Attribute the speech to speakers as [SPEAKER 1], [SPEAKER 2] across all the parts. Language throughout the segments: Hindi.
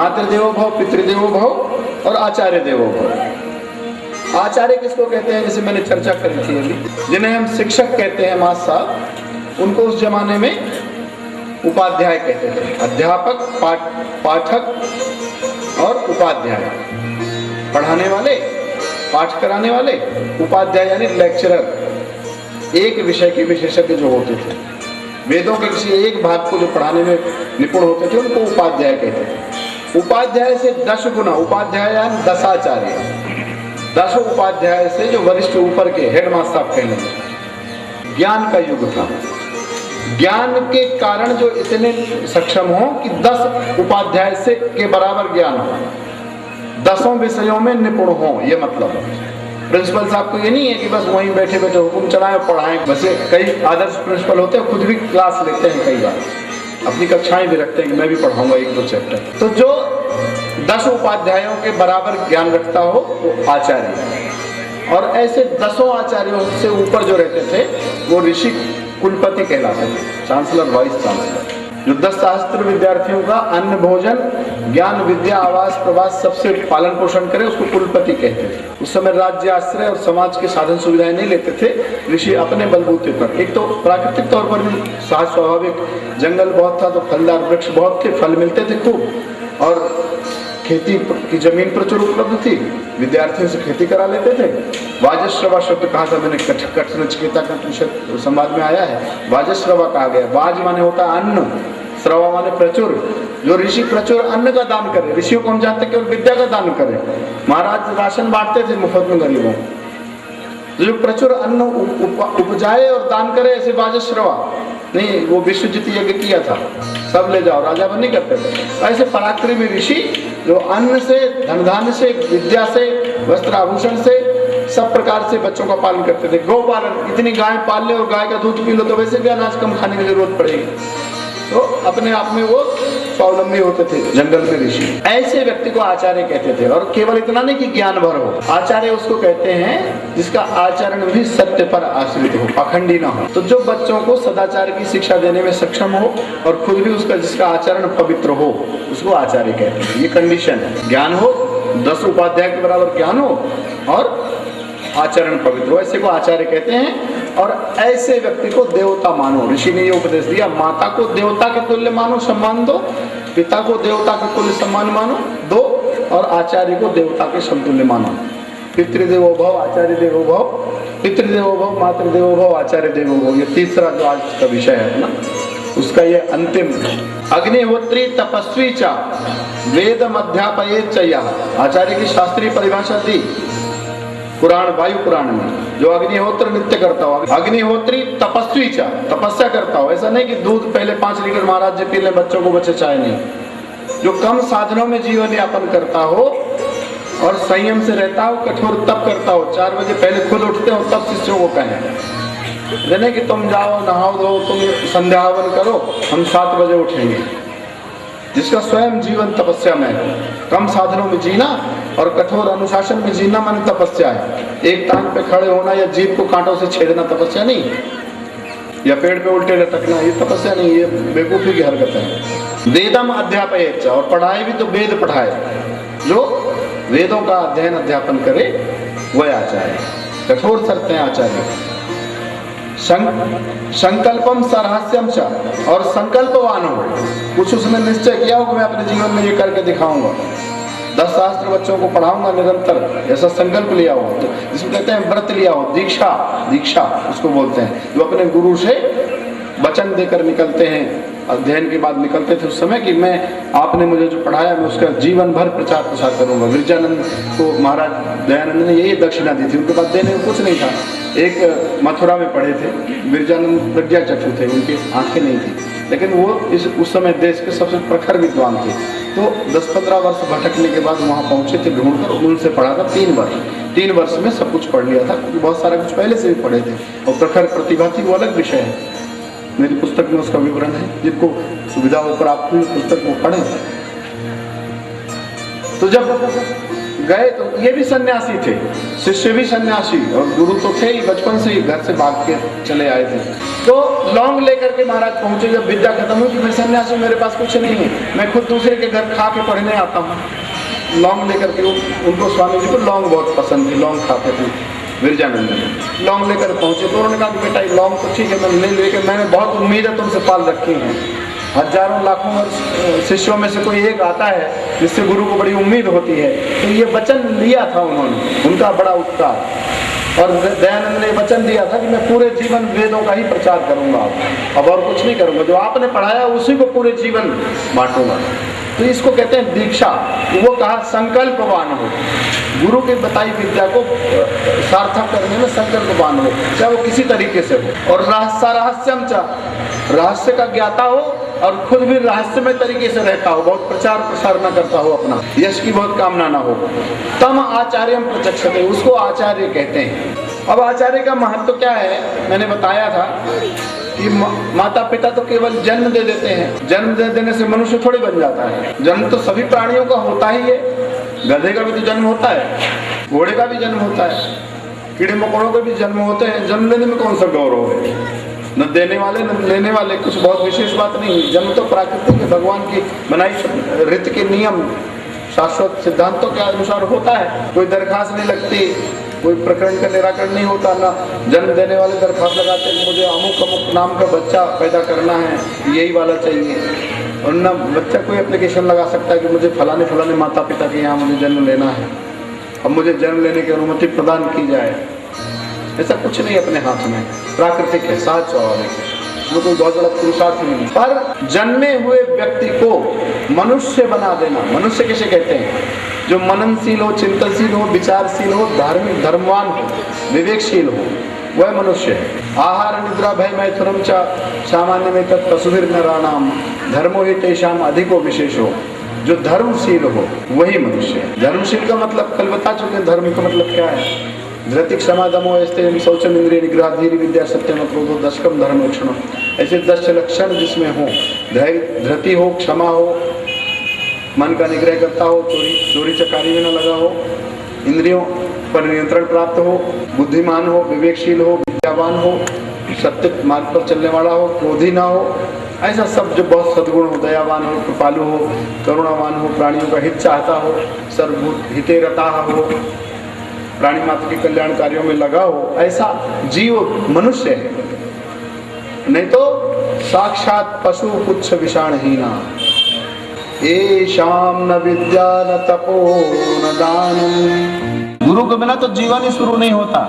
[SPEAKER 1] मातृदेवो भव, पितृदेवो भव और आचार्य देवो भव। आचार्य किसको कहते हैं, जैसे मैंने चर्चा करी थी अभी, जिन्हें हम शिक्षक कहते हैं मास्टर साहब, उनको उस जमाने में उपाध्याय कहते थे। अध्यापक, पाठक और उपाध्याय, पढ़ाने वाले, पाठ कराने वाले, उपाध्याय यानी लेक्चरर, एक विषय के विशेषज्ञ जो होते थे, वेदों के किसी एक भाग को जो पढ़ाने में निपुण होते थे उनको उपाध्याय कहते थे। उपाध्याय से 10 गुना, उपाध्याय यानी 10 आचार्य, 10 उपाध्याय से जो वरिष्ठ ऊपर के हेडमास्टर साहब कहने। ज्ञान का युग था, ज्ञान के कारण जो इतने सक्षम हो कि 10 उपाध्याय से के बराबर ज्ञान हो, 10 विषयों में निपुण हो, ये मतलब प्रिंसिपल साहब को ये नहीं है कि बस वहीं बैठे बैठे हुक्म चलाएं और पढ़ाएं। वैसे कई आदर्श प्रिंसिपल होते हैं, खुद भी क्लास लेते हैं, कई बार अपनी कक्षाएं भी रखते हैं कि मैं भी पढ़ाऊंगा 1-2 चैप्टर। तो जो 10 उपाध्यायों के बराबर ज्ञान रखता हो वो आचार्य, और ऐसे 10 आचार्यों से ऊपर जो रहते थे वो ऋषि कुलपति कहलाते थे, चांसलर, वाइस चांसलर। जो 10 शास्त्र विद्यार्थियों का अन्न, भोजन, ज्ञान, विद्या, आवास, प्रवास सबसे पालन पोषण करे उसको कुलपति कहते थे। उस समय राज्य, आश्रय और समाज के साधन सुविधाएं नहीं लेते थे ऋषि अपने बलबूते पर। एक तो प्राकृतिक तौर पर भी सहज स्वाभाविक, जंगल बहुत था तो फलदार वृक्ष बहुत थे, फल मिलते थे खूब, और खेती की जमीन प्रचुर उपलब्ध थी, विद्यार्थियों से खेती करा लेते थे। वाजश्रवा शब्द कहा था मैंने, कठ नचिकेता का संवाद में आया है, वाजश्रवा कहा गया। वाज माने होता अन्न, श्रवा माने प्रचुर। जो ऋषि प्रचुर अन्न का दान करे, ऋषियों को हम जानते केवल विद्या का दान करे। महाराज राशन बांटते थे मुफ्त में गरीबों, जो प्रचुर अन्न उपजाए और दान करे, ऐसे वाजश्रवा नहीं। वो विश्वजित यज्ञ किया था, सब ले जाओ, राजा बन नहीं करते थे। ऐसे पराक्रमी ऋषि जो अन्न से, धन धान्य से, विद्या से, वस्त्र आभूषण से, सब प्रकार से बच्चों का पालन करते थे। गौ पालन, इतनी गाय पाल ले और गाय का दूध पी लो तो वैसे भी अनाज कम खाने की जरूरत पड़ेगी, तो अपने आप में वो स्वावलंबी होते थे जंगल में ऋषि। ऐसे व्यक्ति को आचार्य कहते थे। और केवल इतना नहीं कि ज्ञान भर हो, आचार्य उसको कहते हैं जिसका आचरण भी सत्य पर आश्रित हो, पाखंडी ना हो। तो जो बच्चों को सदाचार की शिक्षा देने में सक्षम हो और खुद भी उसका, जिसका आचरण पवित्र हो, उसको आचार्य कहते हैं। ये कंडीशन है, ज्ञान हो, 10 उपाध्याय के बराबर ज्ञान हो और आचरण पवित्र हो, ऐसे को आचार्य कहते हैं। और ऐसे व्यक्ति को देवता मानो। ऋषि ने ये उपदेश दिया, माता को देवता के तुल्य मानो, सम्मान दो, पिता को देवता के तुल्य सम्मान मानो दो, और आचार्य को देवता के समतुल्य मानो। पितृदेवो भव, आचार्य देवो भव, पितृदेवो भव, मातृदेवो भव, आचार्य देवो भव। ये तीसरा जो आज का विषय है अपना, उसका ये अंतिम। अग्निहोत्री तपस्वी च वेदम अध्यापयेत् च यः। आचार्य की शास्त्रीय परिभाषा थी पुराण, वायु पुराण में। जो अग्निहोत्र नित्य करता हो, अग्निहोत्री तपस्वी चा, तपस्या करता हो। ऐसा नहीं कि दूध पहले 5 लीटर महाराज जी पी ले, बच्चों को बच्चे चाहे नहीं। जो कम साधनों में जीवन यापन करता हो और संयम से रहता हो, कठोर तप करता हो, 4 बजे पहले खुद उठते हो तब शिष्यों को कहें, नहीं कि तुम जाओ नहाओ धो, तुम संध्या हवन करो, हम 7 बजे उठेंगे। जिसका स्वयं जीवन तपस्या में है, कम साधनों में जीना और कठोर अनुशासन में जीना मन तपस्या है। एक टांग पे खड़े होना या जीभ को कांटों से छेदना तपस्या नहीं, या पेड़ पे उल्टे लटकना, ये तपस्या नहीं, ये बेवकूफी की हरकत है। वेदम अध्यापयेत् च, और पढ़ाए भी तो वेद पढ़ाए, जो वेदों का अध्ययन अध्यापन करे वह आचार्य। कठोर शर्त है आचार्य। संकल्पम सरहस्यम च, और संकल्पवान हो, कुछ उसने निश्चय किया हो कि मैं अपने जीवन में ये करके दिखाऊंगा, 10 शास्त्र बच्चों को पढ़ाऊंगा निरंतर, ऐसा संकल्प लिया हो। तो इसको कहते हैं व्रत लिया हो, दीक्षा, दीक्षा उसको बोलते हैं। जो अपने गुरु से वचन देकर निकलते हैं, अध्ययन के बाद निकलते थे उस समय कि मैं, आपने मुझे जो पढ़ाया मैं उसका जीवन भर प्रचार प्रसार करूंगा। विरजानंद को महाराज दयानंद ने यही दक्षिणा दी थी, उनके पास देने को कुछ नहीं था। एक मथुरा में पढ़े थे, विरजानंद प्रज्ञाचक्षु थे, उनकी आंखें नहीं थी, लेकिन वो उस समय देश के सबसे प्रखर विद्वान थे। तो 10-15 वर्ष भटकने के बाद वहाँ पहुँचे थे, ढूंढकर उनसे पढ़ा था 3 वर्ष में सब कुछ पढ़ लिया था, क्योंकि बहुत सारा कुछ पहले से भी पढ़े थे। और प्रखर प्रतिभा थी, वो अलग विषय है, मेरी पुस्तक में उसका विवरण है, जिनको सुविधा हो प्राप्त हुई पुस्तक को पढ़ें। तो जब गए तो ये भी सन्यासी थे, शिष्य भी सन्यासी, और गुरु तो थे ही, बचपन से ही घर से भाग के चले आए थे। तो लौंग लेकर के महाराज पहुंचे, जब विद्या खत्म हुई कि मैं सन्यासी, मेरे पास कुछ नहीं है, मैं खुद दूसरे के घर खा के पढ़ने आता हूँ। लौंग लेकर के, उनको स्वामी जी को लौंग बहुत पसंद थी, लौंग खाते थे विरजानंद में। लौंग लेकर पहुंचे तो उन्होंने कहा कि बेटा लौंग तो ठीक है, मैं लेकर, मैंने बहुत उम्मीद है तुमसे पाल रखी है, हजारों लाखों शिष्यों में से कोई एक आता है जिससे गुरु को बड़ी उम्मीद होती है। तो ये वचन लिया था उन्होंने, उनका बड़ा उपकार, और दयानंद ने वचन दिया था कि मैं पूरे जीवन वेदों का ही प्रचार करूंगा, अब और कुछ नहीं करूंगा, जो आपने पढ़ाया उसी को पूरे जीवन बांटूंगा। तो इसको कहते हैं दीक्षा। वो कहा संकल्पवान हो, गुरु की बताई विद्या को सार्थक करने में संकल्पवान हो, चाहे वो किसी तरीके से हो। और रहस्यम चा, रहस्य का ज्ञाता हो और खुद भी रहस्यमय तरीके से रहता हो, बहुत प्रचार प्रसार न करता हो, अपना यश की बहुत कामना ना हो। तम आचार्यम प्रचक्षते, उसको आचार्य कहते हैं। अब आचार्य का महत्व क्या है, मैंने बताया था कि माता पिता तो केवल जन्म दे देते हैं, जन्म दे देने से मनुष्य थोड़ी बन जाता है। जन्म तो सभी प्राणियों का होता ही है, गधे का भी तो जन्म होता है, घोड़े का भी जन्म होता है, कीड़े मकोड़ों के भी जन्म होते हैं। जन्म लेने में कौन सा गौरव है, न देने वाले न लेने वाले, कुछ बहुत विशेष बात नहीं है। जन्म तो प्राकृतिक है, भगवान की बनाई रीत के नियम शाश्वत सिद्धांतों के अनुसार होता है। कोई दरखास्त नहीं लगती, कोई प्रकरण का निराकरण नहीं होता, ना जन्म देने वाले दरखास्त लगाते हैं मुझे अमुक अमुक नाम का बच्चा पैदा करना है, यही वाला चाहिए, और ना बच्चा कोई एप्लीकेशन लगा सकता है कि मुझे फलाने फलाने माता पिता के यहाँ मुझे जन्म लेना है, अब मुझे जन्म लेने की अनुमति प्रदान की जाए। ऐसा कुछ नहीं अपने हाथ में, प्राकृतिक है, साथ स्वाभाविक है, वो कोई बहुत बड़ा पुरुषार्थ नहीं। पर जन्मे हुए व्यक्ति को मनुष्य बना देना, मनुष्य किसे कहते हैं, जो मननशील हो, चिंतनशील हो, विचारशील हो, धार्मिक धर्मवान हो, विवेकशील हो, वह मनुष्य है। आहार निद्रा भय मैथुनम च सामान्य में तत् पशुभिर नराणाम धर्मो ही तेषाम अधिको विशेषो, जो धर्मशील हो वही मनुष्य है। धर्मशील का मतलब कल बता चुके, धर्म का मतलब क्या है, धृति क्षमा दमो ऐसे शौचम इंद्रिय निग्रह धीर विद्या सत्यम क्रोधो दशकम धर्म लक्षण, ऐसे 10 लक्षण जिसमें हो, धृति हो, क्षमा हो, मन का निग्रह करता हो, चोरी चकारी में न लगा हो, इंद्रियों पर नियंत्रण प्राप्त हो, बुद्धिमान हो, विवेकशील हो, विद्यावान हो, सत्य मार्ग पर चलने वाला हो, क्रोधी ना हो, ऐसा सब जो बहुत सद्गुण हो, दयावान हो, कृपालु हो, करुणावान हो, प्राणियों का हित चाहता हो, सर्वभूत हिते रता हो, प्राणी मात्र के कल्याण कार्यों में लगा हो, ऐसा जीव मनुष्य है। नहीं तो साक्षात पशु पुच्छ विषाणहीना, येषाम न विद्या न तपो न दानम। गुरु के बिना तो जीवन ही शुरू नहीं होता।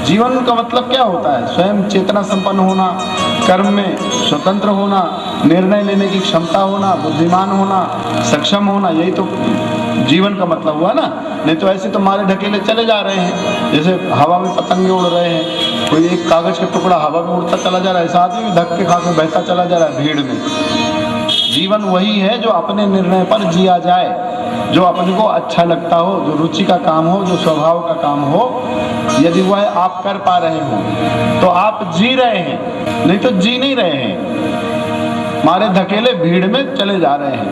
[SPEAKER 1] जीवन का मतलब क्या होता है, स्वयं चेतना संपन्न होना, कर्म में स्वतंत्र होना, निर्णय लेने की क्षमता होना, बुद्धिमान होना, सक्षम होना, यही तो जीवन का मतलब हुआ ना। नहीं तो ऐसे तो मारे ढकेले चले जा रहे हैं, जैसे हवा में पतंगे उड़ रहे हैं, कोई एक कागज का टुकड़ा हवा में उड़ता चला जा रहा है, ऐसा आदमी धक्के खा के बहता चला जा रहा है भीड़ में। जीवन वही है जो अपने निर्णय पर जिया जाए, जो अपने को अच्छा लगता हो, जो रुचि का काम हो, जो स्वभाव का काम हो, यदि वह आप कर पा रहे हो तो आप जी रहे हैं, नहीं तो जी नहीं रहे हैं, मारे धकेले भीड़ में चले जा रहे हैं,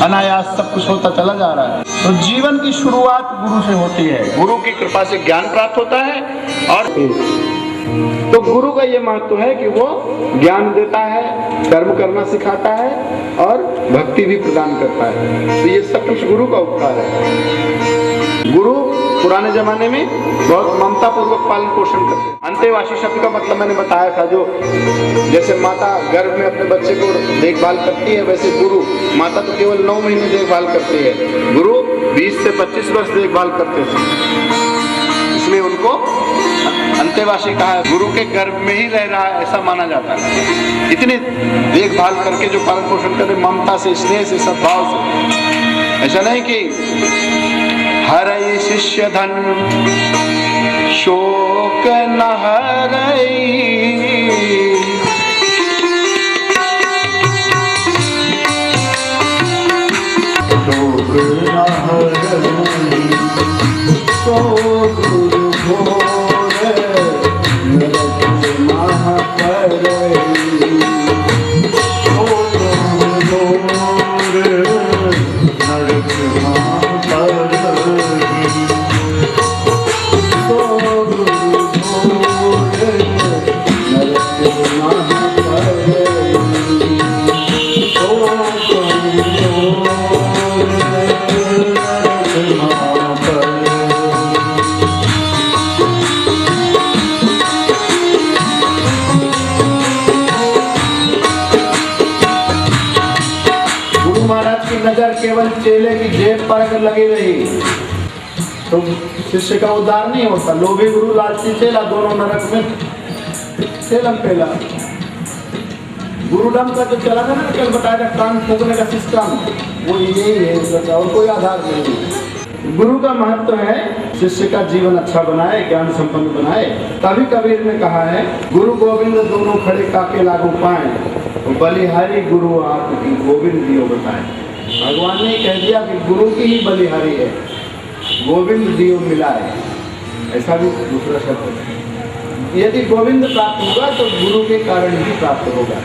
[SPEAKER 1] अनायास सब कुछ होता चला जा रहा है। तो जीवन की शुरुआत गुरु से होती है, गुरु की कृपा से ज्ञान प्राप्त होता है। और तो गुरु का ये महत्व है कि वो ज्ञान देता है, कर्म करना सिखाता है और भक्ति भी प्रदान करता है। तो ये सब कुछ गुरु का उपकार है। गुरु पुराने जमाने में बहुत ममता पूर्वक पालन पोषण करते। अंतेवासी शब्द का मतलब मैंने बताया था, जो जैसे माता गर्भ में अपने बच्चे को देखभाल करती है, वैसे गुरु माता तो केवल 9 महीने देखभाल करती है, गुरु 20 से 25 वर्ष देखभाल करते थे, इसलिए उनको अंतेवासी कहा है। गुरु के गर्भ में ही रह रहा है ऐसा माना जाता है। इतनी देखभाल करके जो पालन पोषण करे, ममता से, स्नेह से, सद्भाव से, ऐसा नहीं कि हरई शिष्य धन शोक न हरई, शोक न हरई, तो गुरु भोरे नरक मह करई, शोक भोरे नरक मह चेले की जेब पर अगर लगी रही तो शिष्य का उद्धार नहीं होता। लोभी गुरु लालची चेला दोनों नरक में चेलम पेला। गुरुडम का जो चला था ना, कल बताया था कान फूकने का सिस्टम, वो यही है उसका, और कोई आधार नहीं है। गुरु का महत्व है शिष्य का जीवन अच्छा बनाए, ज्ञान संपन्न बनाए। तभी कबीर ने कहा है, गुरु गोविंद दोनों खड़े काके लागू पाए, बलिहारी गुरु आपकी गोविंद दियो बताए। भगवान ने कह दिया कि गुरु की ही बलिहारी है, गोविंद दियो मिलाए। ऐसा भी दूसरा शब्द है। यदि गोविंद प्राप्त होगा तो गुरु के कारण ही प्राप्त होगा,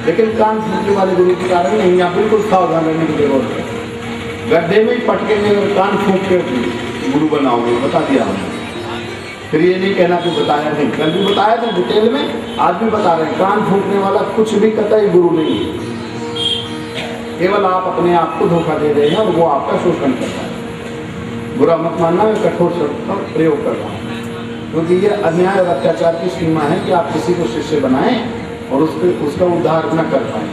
[SPEAKER 1] लेकिन कान फूकने वाले गुरु के कारण नहीं। यहाँ बिल्कुल सावधान रहने की जरूरत है। गड्ढे में ही पटकेंगे और कान फूक के गुरु बनाओगे, बता दिया हमने। फिर ये नहीं कहना कि बताया नहीं, कल भी बताया था डिटेल में, आज भी बता रहे हैं। कान फूकने वाला कुछ भी कतई गुरु नहीं है, केवल आप अपने आप को धोखा दे रहे हैं और वो आपका शोषण कर रहा है। बुरा मत मानना, मैं कठोर शब्द का प्रयोग कर रहा हूँ, क्योंकि ये अन्याय और अत्याचार की सीमा है कि आप किसी को शिष्य बनाएं और उसका उद्धार न कर पाए।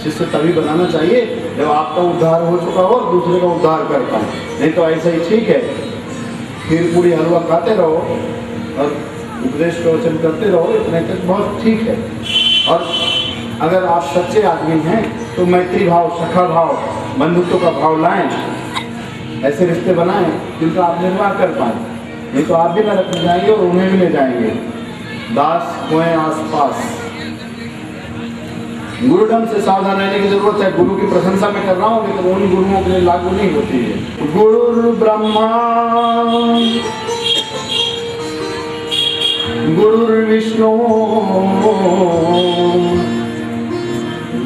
[SPEAKER 1] शिष्य तभी बनाना चाहिए जब आपका उद्धार हो चुका हो और दूसरे का उद्धार कर पाए। नहीं तो ऐसा ही ठीक है, खीर पूरी हलवा खाते रहो और उपदेश प्रवचन करते रहो, इतने तक बहुत ठीक है। और अगर आप सच्चे आदमी हैं तो मैत्री भाव, सखा भाव, बंधुत्व का भाव लाएं, ऐसे रिश्ते बनाएं जिनका आप निर्वाह कर पाए। नहीं तो आप भी नरक में जाएंगे और उन्हें भी ले जाएंगे। दास कोए आसपास। गुरुडम से सावधान रहने की जरूरत है। गुरु की प्रशंसा में कर रहा हूँ, लेकिन उन गुरुओं के लिए लागू नहीं होती है। गुरु ब्रह्मा गुरुर्विष्णु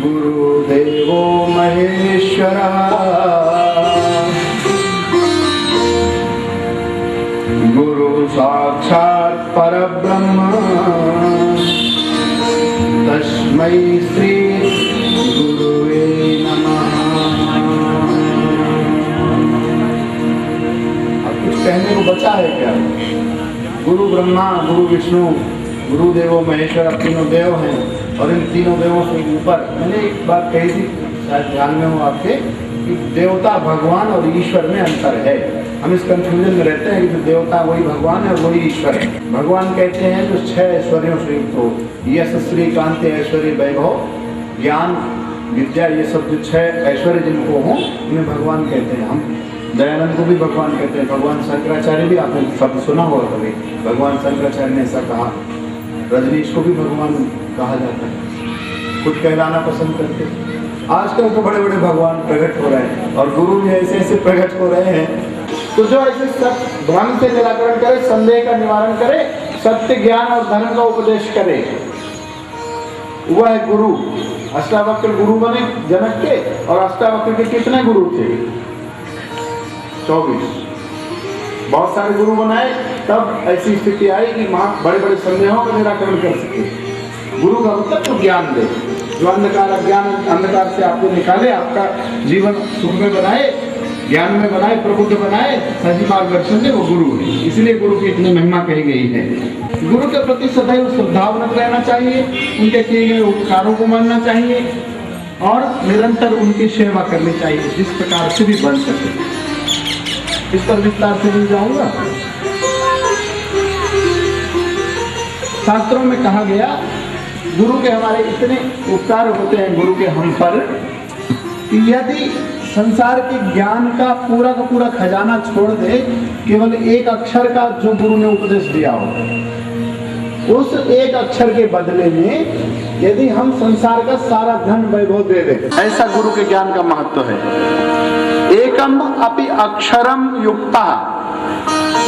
[SPEAKER 1] गुरुदेवो महेश्वरः गुरु साक्षात् परब्रह्म तस्मै श्री गुरुवे नमः। अब कुछ कहने को बचा है क्या? गुरु ब्रह्मा, गुरु विष्णु, गुरु देवो महेश्वर, अब तीनों देव हैं। और इन तीनों देवों से ऊपर मैंने एक बात कही थी, शायद ध्यान में हो आपके, कि देवता भगवान और ईश्वर में अंतर है। हम इस कंफ्यूजन में रहते हैं कि जो देवता वही भगवान है और वही ईश्वर है। भगवान कहते हैं जो 6 ऐश्वर्यों से युक्त हो, यश श्री कांति ऐश्वर्य वैभव ज्ञान विद्या, ये सब जो 6 ऐश्वर्य जिनको हों उन्हें भगवान कहते हैं। हम दयानंद को भी भगवान कहते हैं। भगवान शंकराचार्य भी आपने शब्द सुना होगा कभी, भगवान शंकराचार्य ने ऐसा कहा। रजनीश को भी भगवान कहा जाता है, खुद कहलाना पसंद करते हैं। आजकल तो बड़े बड़े भगवान प्रकट हो रहे हैं और गुरु भी ऐसे ऐसे प्रकट हो रहे हैं। तो जो ऐसे सब भ्रम से निराकरण करे, संदेह का निवारण करे, सत्य ज्ञान और धर्म का उपदेश करे, वह है गुरु। अष्टावक्र गुरु बने जनक के, और अष्टावक्र के कितने गुरु थे? 24। बहुत सारे गुरु बनाए, तब ऐसी स्थिति आई कि वहाँ बड़े बड़े संदेहों का निराकरण कर सके। गुरु का मतलब तो ज्ञान दे, जो अंधकार अज्ञान अंधकार से आपको निकाले, आपका जीवन सुख में बनाए, ज्ञान में बनाए, प्रबुद्ध बनाए, सही मार्गदर्शन दे, वो गुरु है। इसलिए गुरु की इतनी महिमा कही गई है। गुरु के प्रति सदैव श्रद्धावनत रहना चाहिए, उनके किए गए उपकारों को मानना चाहिए और निरंतर उनकी सेवा करनी चाहिए, जिस प्रकार से भी बन सके। इस पर विस्तार से नहीं जाऊंगा। शास्त्रों में कहा गया, गुरु के हमारे इतने उपकार होते हैं गुरु के हम पर, कि यदि संसार के ज्ञान का पूरा खजाना छोड़ दे, केवल एक अक्षर का जो गुरु ने उपदेश दिया हो, उस एक अक्षर के बदले में यदि हम संसार का सारा धन वैभव दे दें, ऐसा गुरु के ज्ञान का महत्व है। एकम अपि अक्षरम युक्ता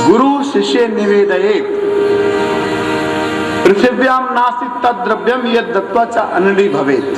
[SPEAKER 1] गुरु शिष्य निवेदयेत् पृथिव्याम नास्ति तद्द्रव्यम यद् दत्वा च अनृणी भवेत्।